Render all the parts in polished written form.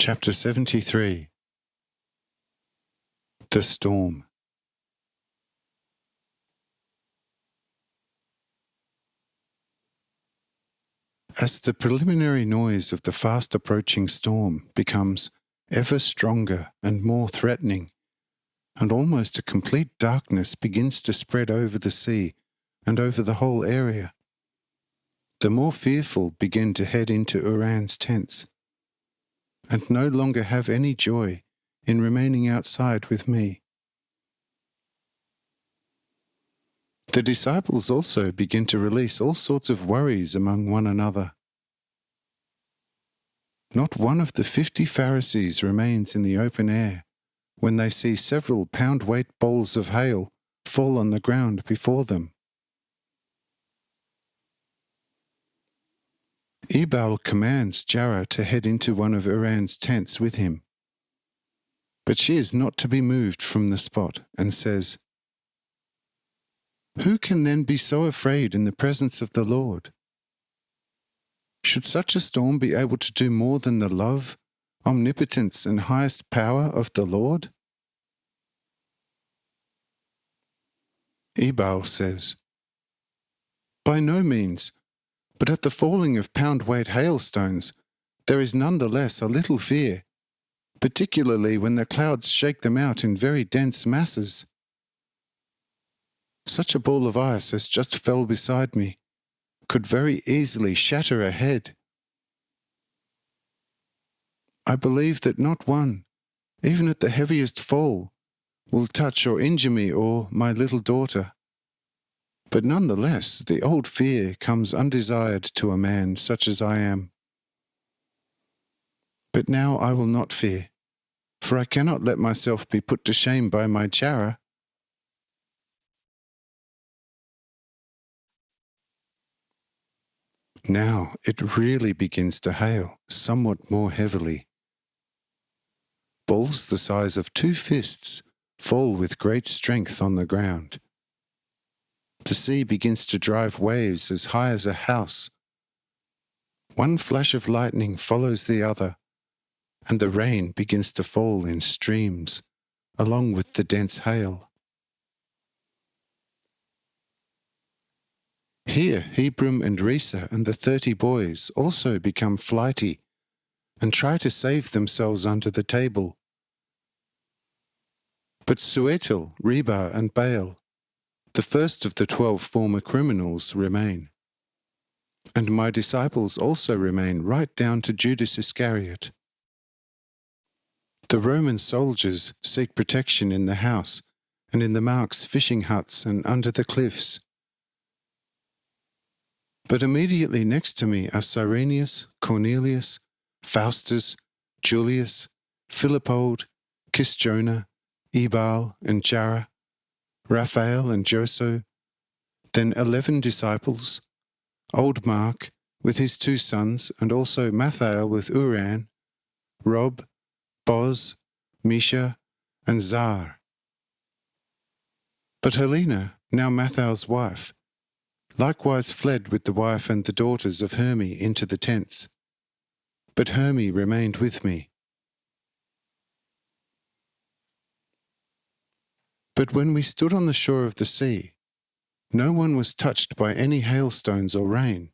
Chapter 73. The Storm. As the preliminary noise of the fast approaching storm becomes ever stronger and more threatening, and almost a complete darkness begins to spread over the sea and over the whole area, the more fearful begin to head into Uran's tents, and no longer have any joy in remaining outside with me. The disciples also begin to release all sorts of worries among one another. Not one of the 50 Pharisees remains in the open air when they see several pound-weight bowls of hail fall on the ground before them. Ebal commands Jarrah to head into one of Uran's tents with him, but she is not to be moved from the spot and says, "Who can then be so afraid in the presence of the Lord? Should such a storm be able to do more than the love, omnipotence, and highest power of the Lord?" Ebal says, "By no means, but at the falling of pound-weight hailstones, there is nonetheless a little fear, particularly when the clouds shake them out in very dense masses. Such a ball of ice as just fell beside me could very easily shatter a head. I believe that not one, even at the heaviest fall, will touch or injure me or my little daughter. But nonetheless, the old fear comes undesired to a man such as I am. But now I will not fear, for I cannot let myself be put to shame by my Jarrah." Now it really begins to hail, somewhat more heavily. Balls the size of 2 fists fall with great strength on the ground. The sea begins to drive waves as high as a house. One flash of lightning follows the other, and the rain begins to fall in streams, along with the dense hail. Here Hebram and Risa and the 30 boys also become flighty and try to save themselves under the table. But Suetel, Reba, and Baal, the first of the 12 former criminals, remain. And my disciples also remain right down to Judas Iscariot. The Roman soldiers seek protection in the house and in the Marks' fishing huts and under the cliffs. But immediately next to me are Cyrenius, Cornelius, Faustus, Julius, Philippold, Kisjona, Ebal, and Jarrah, Raphael and Joso, then 11 disciples, old Mark with his 2 sons, and also Mathael with Uran, Rob, Boz, Misha, and Zar. But Helena, now Mathael's wife, likewise fled with the wife and the daughters of Herme into the tents, but Herme remained with me. But when we stood on the shore of the sea, no one was touched by any hailstones or rain,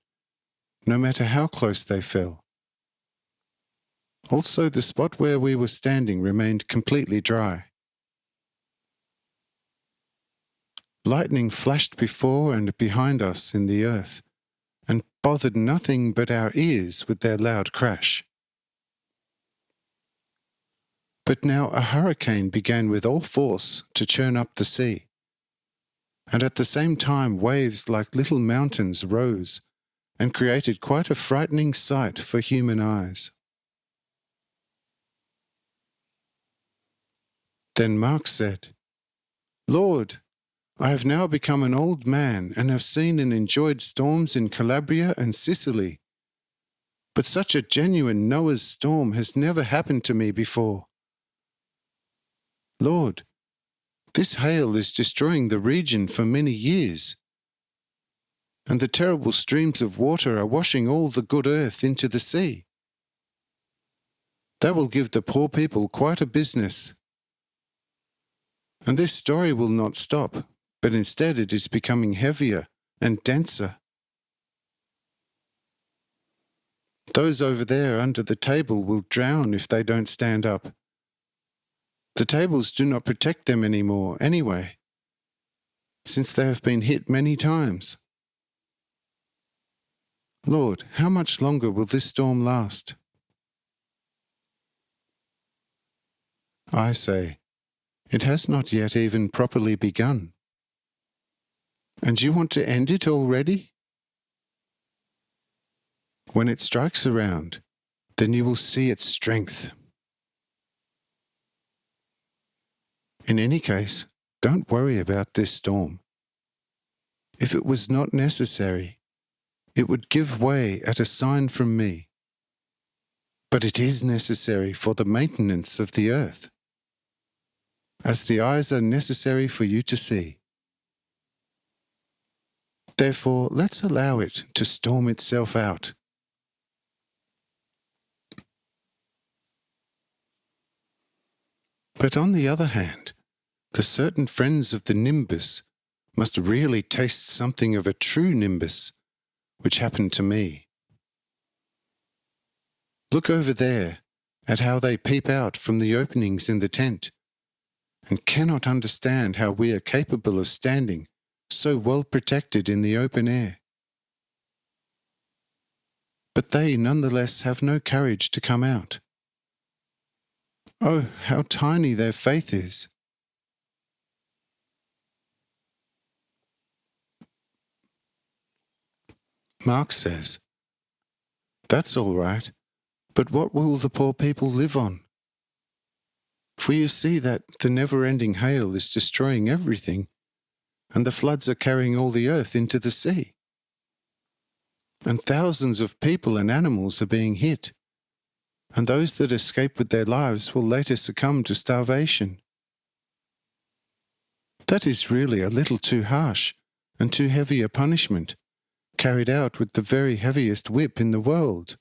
no matter how close they fell. Also, the spot where we were standing remained completely dry. Lightning flashed before and behind us in the earth, and bothered nothing but our ears with their loud crash. But now a hurricane began with all force to churn up the sea, and at the same time waves like little mountains rose and created quite a frightening sight for human eyes. Then Mark said, "Lord, I have now become an old man and have seen and enjoyed storms in Calabria and Sicily, but such a genuine Noah's storm has never happened to me before. Lord, this hail is destroying the region for many years, and the terrible streams of water are washing all the good earth into the sea. That will give the poor people quite a business. And this story will not stop, but instead it is becoming heavier and denser. Those over there under the table will drown if they don't stand up. The tables do not protect them anymore anyway, since they have been hit many times. Lord, how much longer will this storm last? I say, it has not yet even properly begun. And you want to end it already? When it strikes around, then you will see its strength. In any case, don't worry about this storm. If it was not necessary, it would give way at a sign from me. But it is necessary for the maintenance of the earth, as the eyes are necessary for you to see. Therefore, let's allow it to storm itself out. But on the other hand, the certain friends of the nimbus must really taste something of a true nimbus, which happened to me. Look over there at how they peep out from the openings in the tent, and cannot understand how we are capable of standing so well protected in the open air. But they nonetheless have no courage to come out. Oh, how tiny their faith is. Mark says, "That's all right, but what will the poor people live on? For you see that the never-ending hail is destroying everything, and the floods are carrying all the earth into the sea. And thousands of people and animals are being hit, and those that escape with their lives will later succumb to starvation. That is really a little too harsh and too heavy a punishment, carried out with the very heaviest whip in the world.